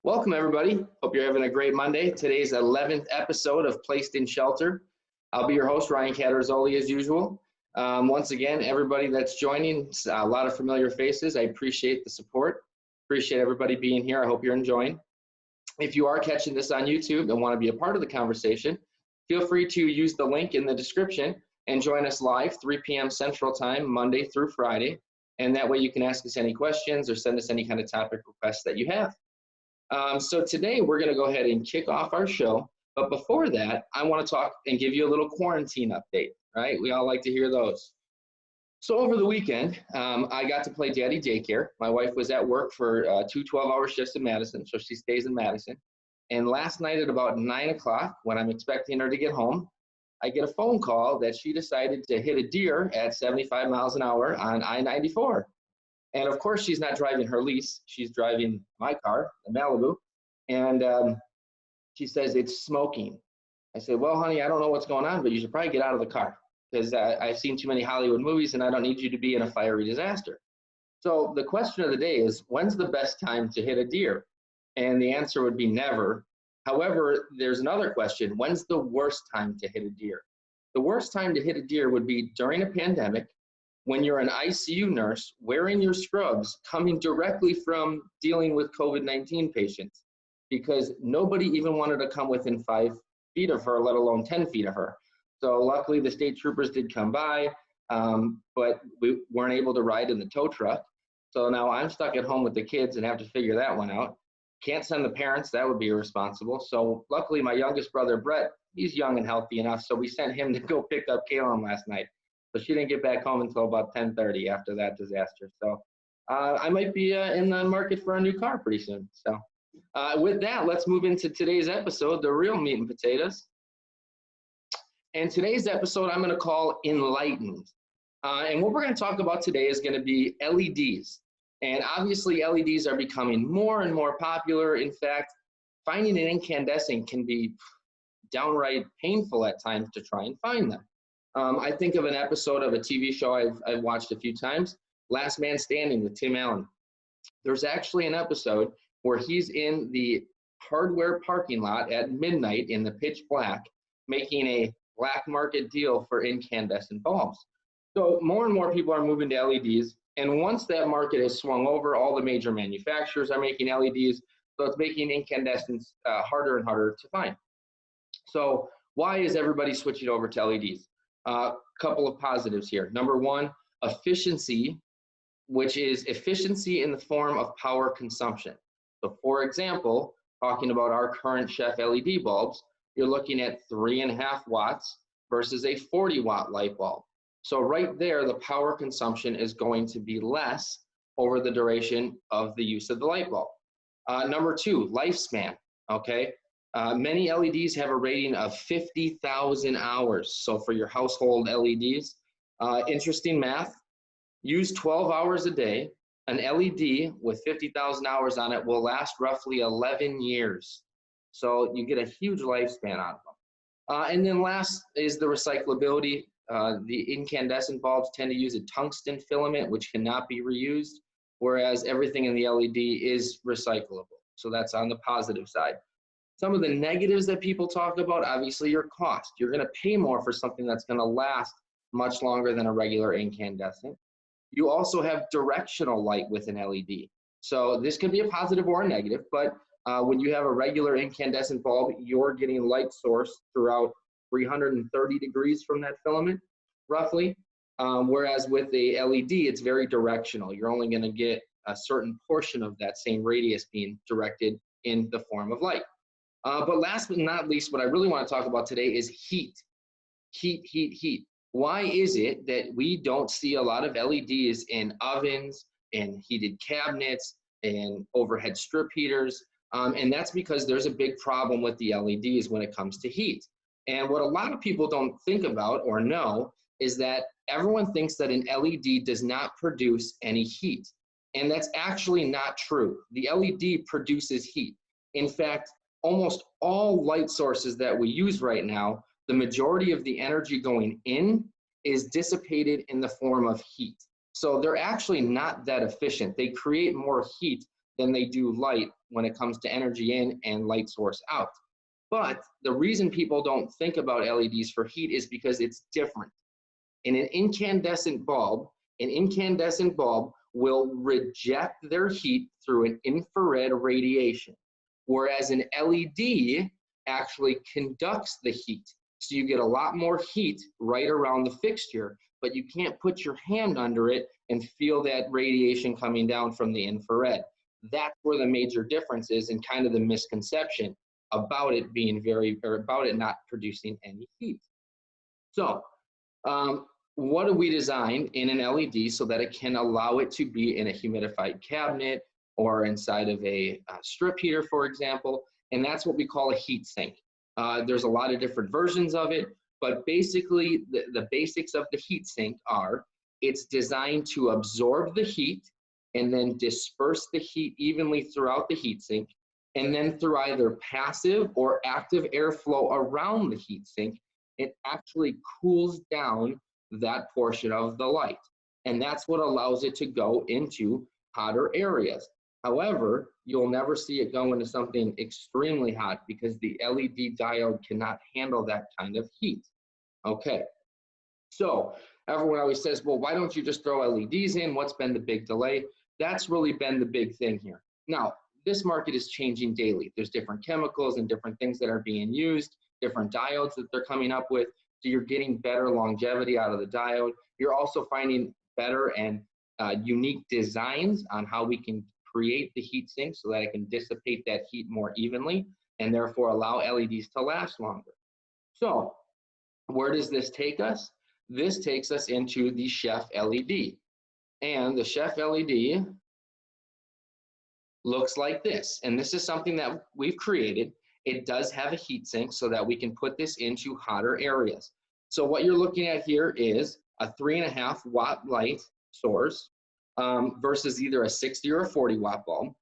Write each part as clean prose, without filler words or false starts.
Welcome, everybody. Hope you're having a great Monday. Today's 11th episode of Placed in Shelter. I'll be your host, Ryan Catarozoli, as usual. Once again, everybody that's joining, a lot of familiar faces. I appreciate the support. Appreciate everybody being here. I hope you're enjoying. If you are catching this on YouTube and want to be a part of the conversation, feel free to use the link in the description and join us live 3 p.m. Central Time, Monday through Friday. And that way you can ask us any questions or send us any kind of topic requests that you have. So today we're going to go ahead and kick off our show. But before that, I want to talk and give you a little quarantine update, right? We all like to hear those. So over the weekend, I got to play daddy daycare. My wife was at work for 2 12-hour shifts in Madison, so she stays in Madison. And last night at about 9 o'clock, when I'm expecting her to get home, I get a phone call that she decided to hit a deer at 75 miles an hour on I-94. And of course, she's not driving her lease. She's driving my car, the Malibu. And she says, it's smoking. I said, well, honey, I don't know what's going on, but you should probably get out of the car because I've seen too many Hollywood movies and I don't need you to be in a fiery disaster. So the question of the day is, when's the best time to hit a deer? And the answer would be never. However, there's another question. When's the worst time to hit a deer? The worst time to hit a deer would be during a pandemic, when you're an ICU nurse wearing your scrubs, coming directly from dealing with COVID-19 patients, because nobody even wanted to come within 5 feet of her, let alone 10 feet of her. So luckily the state troopers did come by, but we weren't able to ride in the tow truck. So now I'm stuck at home with the kids and have to figure that one out. Can't send the parents, that would be irresponsible. So luckily my youngest brother, Brett, he's young and healthy enough, so we sent him to go pick up Kaylin last night. So she didn't get back home until about 10:30 after that disaster. So I might be in the market for a new car pretty soon. So with that, let's move into today's episode, the real meat and potatoes. And today's episode I'm going to call Enlightened. And what we're going to talk about today is going to be LEDs. And obviously LEDs are becoming more and more popular. In fact, finding an incandescent can be downright painful at times to try and find them. I think of an episode of a TV show I've watched a few times, Last Man Standing with Tim Allen. There's actually an episode where he's in the hardware parking lot at midnight in the pitch black, making a black market deal for incandescent bulbs. So more and more people are moving to LEDs. And once that market has swung over, all the major manufacturers are making LEDs. So it's making incandescents harder and harder to find. So why is everybody switching over to LEDs? Couple of positives here. Number one, efficiency, which is efficiency in the form of power consumption. So for example, talking about our current Chef LED bulbs, you're looking at 3.5 watts versus a 40-watt light bulb. So right there, the power consumption is going to be less over the duration of the use of the light bulb. Number two, lifespan, okay? Many LEDs have a rating of 50,000 hours. So for your household LEDs, interesting math, use 12 hours a day. An LED with 50,000 hours on it will last roughly 11 years. So you get a huge lifespan out of them. And then last is the recyclability. The incandescent bulbs tend to use a tungsten filament, which cannot be reused, whereas everything in the LED is recyclable. So that's on the positive side. Some of the negatives that people talk about, obviously your cost. You're going to pay more for something that's going to last much longer than a regular incandescent. You also have directional light with an LED. So this can be a positive or a negative, but when you have a regular incandescent bulb, you're getting light source throughout 330 degrees from that filament, roughly. Whereas with the LED, it's very directional. You're only going to get a certain portion of that same radius being directed in the form of light. But last but not least, what I really want to talk about today is heat. Heat. Why is it that we don't see a lot of LEDs in ovens, in heated cabinets, in overhead strip heaters? And that's because there's a big problem with the LEDs when it comes to heat. And what a lot of people don't think about or know is that everyone thinks that an LED does not produce any heat. And that's actually not true. The LED produces heat. In fact, almost all light sources that we use right now, the majority of the energy going in is dissipated in the form of heat. So they're actually not that efficient. They create more heat than they do light when it comes to energy in and light source out. But the reason people don't think about LEDs for heat is because it's different. In an incandescent bulb will reject their heat through an infrared radiation, whereas an LED actually conducts the heat. So you get a lot more heat right around the fixture, but you can't put your hand under it and feel that radiation coming down from the infrared. That's where the major difference is, and kind of the misconception about it being about it not producing any heat. So what do we design in an LED so that it can allow it to be in a humidified cabinet or inside of a strip heater, for example? And that's what we call a heat sink. There's a lot of different versions of it, but basically the basics of the heat sink are it's designed to absorb the heat and then disperse the heat evenly throughout the heat sink, and then through either passive or active airflow around the heat sink, it actually cools down that portion of the light. And that's what allows it to go into hotter areas. However, you'll never see it go into something extremely hot because the LED diode cannot handle that kind of heat. Okay, so everyone always says, well, why don't you just throw LEDs in? What's been the big delay? That's really been the big thing here. Now, this market is changing daily. There's different chemicals and different things that are being used, different diodes that they're coming up with. So you're getting better longevity out of the diode. You're also finding better and unique designs on how we can create the heat sink so that it can dissipate that heat more evenly and therefore allow LEDs to last longer. So where does this take us? This takes us into the Chef LED. And the Chef LED looks like this. And this is something that we've created. It does have a heat sink so that we can put this into hotter areas. So what you're looking at here is a 3.5 watt light source versus either a 60 or a 40 watt bulb.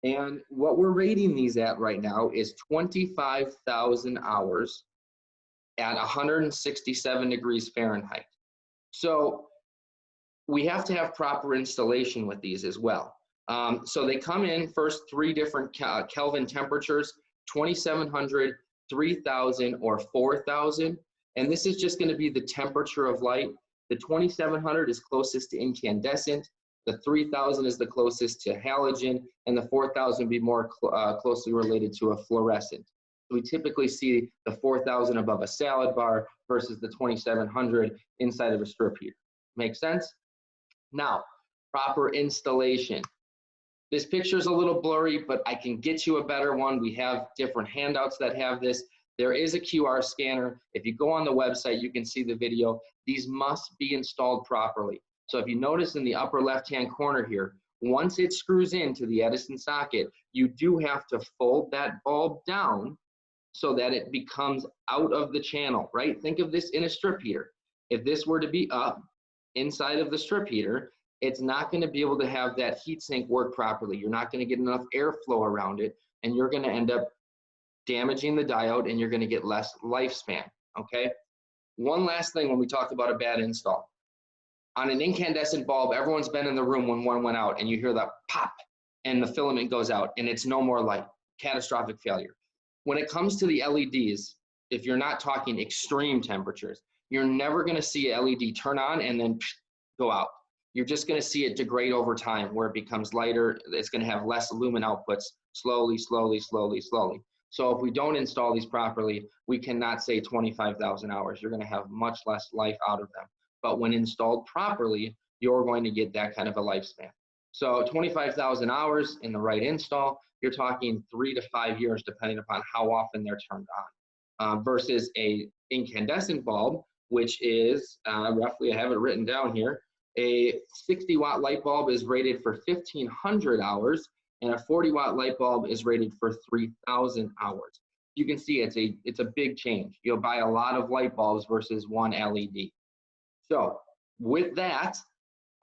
And what we're rating these at right now is 25,000 hours at 167 degrees Fahrenheit. So we have to have proper installation with these as well. So they come in first 3 different Kelvin temperatures, 2700, 3000, or 4000. And this is just going to be the temperature of light. The 2700 is closest to incandescent. The 3000 is the closest to halogen, and the 4000 would be more closely related to a fluorescent. We typically see the 4000 above a salad bar versus the 2700 inside of a strip heater. Make sense? Now, proper installation. This picture is a little blurry, but I can get you a better one. We have different handouts that have this. There is a QR scanner. If you go on the website, you can see the video. These must be installed properly. So if you notice in the upper left-hand corner here, once it screws into the Edison socket, you do have to fold that bulb down so that it becomes out of the channel, right? Think of this in a strip heater. If this were to be up inside of the strip heater, it's not going to be able to have that heat sink work properly. You're not going to get enough airflow around it, and you're going to end up damaging the diode, and you're going to get less lifespan, okay? One last thing when we talk about a bad install. On an incandescent bulb, everyone's been in the room when one went out, and you hear that pop, and the filament goes out, and it's no more light. Catastrophic failure. When it comes to the LEDs, if you're not talking extreme temperatures, you're never going to see a LED turn on and then go out. You're just going to see it degrade over time where it becomes lighter. It's going to have less lumen outputs slowly, slowly, slowly, slowly. So if we don't install these properly, we cannot say 25,000 hours. You're going to have much less life out of them. But when installed properly, you're going to get that kind of a lifespan. So 25,000 hours in the right install, you're talking 3 to 5 years, depending upon how often they're turned on, versus a incandescent bulb, which is roughly, I have it written down here, a 60 watt light bulb is rated for 1,500 hours, and a 40 watt light bulb is rated for 3,000 hours. You can see it's a big change. You'll buy a lot of light bulbs versus one LED. So with that,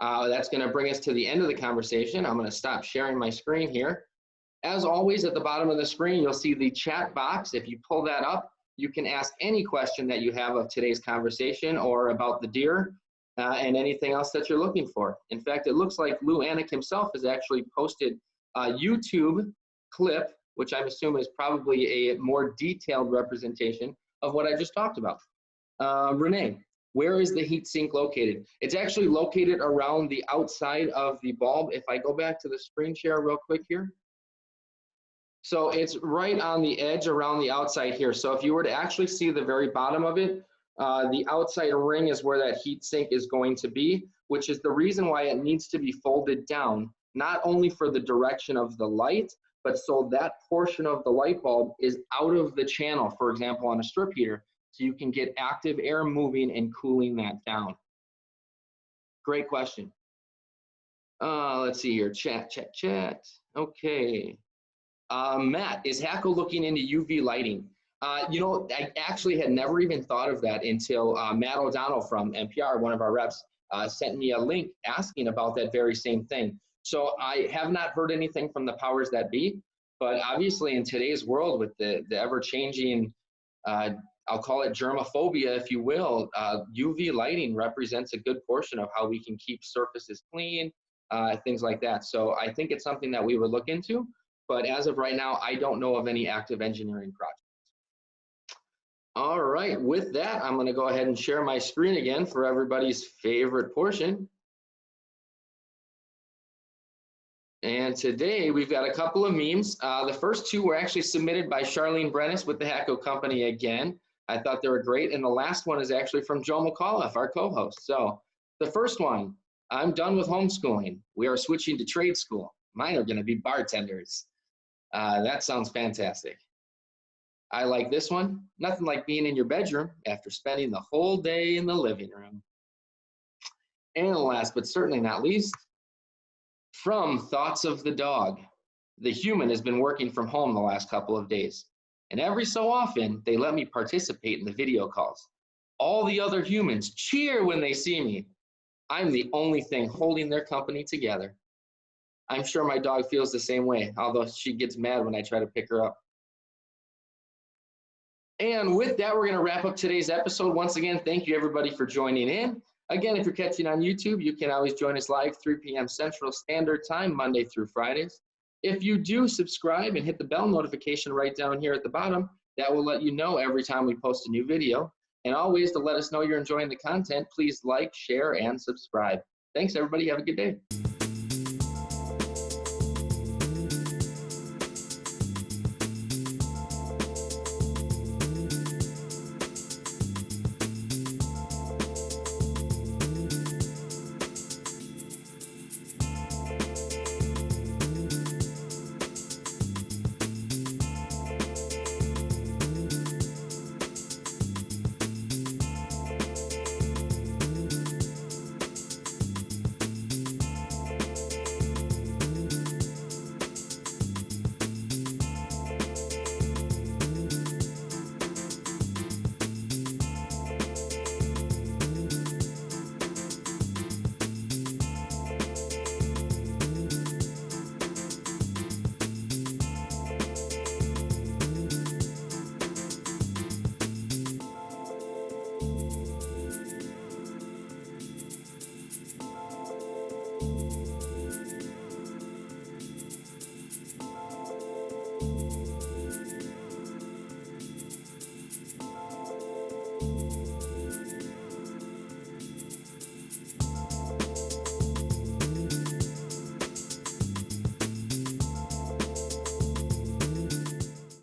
that's going to bring us to the end of the conversation. I'm going to stop sharing my screen here. As always, at the bottom of the screen, you'll see the chat box. If you pull that up, you can ask any question that you have of today's conversation or about the deer and anything else that you're looking for. In fact, it looks like Lou Annick himself has actually posted YouTube clip, which I'm assuming is probably a more detailed representation of what I just talked about. Renee, where is the heat sink located? It's actually located around the outside of the bulb. If I go back to the screen share real quick here. So it's right on the edge around the outside here. So if you were to actually see the very bottom of it, the outside ring is where that heat sink is going to be, which is the reason why it needs to be folded down, not only for the direction of the light, but so that portion of the light bulb is out of the channel, for example, on a strip heater, so you can get active air moving and cooling that down. Great question. Let's see here, chat. Okay. Matt, is Hatco looking into UV lighting? You know, I actually had never even thought of that until Matt O'Donnell from NPR, one of our reps, sent me a link asking about that very same thing. So I have not heard anything from the powers that be, but obviously in today's world with the ever-changing, I'll call it germophobia, if you will, UV lighting represents a good portion of how we can keep surfaces clean, things like that. So I think it's something that we would look into. But as of right now, I don't know of any active engineering projects. All right, with that, I'm going to go ahead and share my screen again for everybody's favorite portion. And today we've got a couple of memes. The first two were actually submitted by Charlene Brennis with the Hatco Company again. I thought they were great. And the last one is actually from Joe McAuliffe, our co-host. So the first one, I'm done with homeschooling. We are switching to trade school. Mine are going to be bartenders. That sounds fantastic. I like this one. Nothing like being in your bedroom after spending the whole day in the living room. And last but certainly not least, from Thoughts of the Dog. The human has been working from home the last couple of days, and every so often they let me participate in the video calls. All the other humans cheer when they see me. I'm the only thing holding their company together. I'm sure my dog feels the same way, although she gets mad when I try to pick her up. And with that, we're going to wrap up today's episode. Once again, thank you everybody for joining in. Again, if you're catching on YouTube, you can always join us live 3 p.m. Central Standard Time, Monday through Fridays. If you do subscribe and hit the bell notification right down here at the bottom, that will let you know every time we post a new video. And always, to let us know you're enjoying the content, please like, share, and subscribe. Thanks, everybody. Have a good day.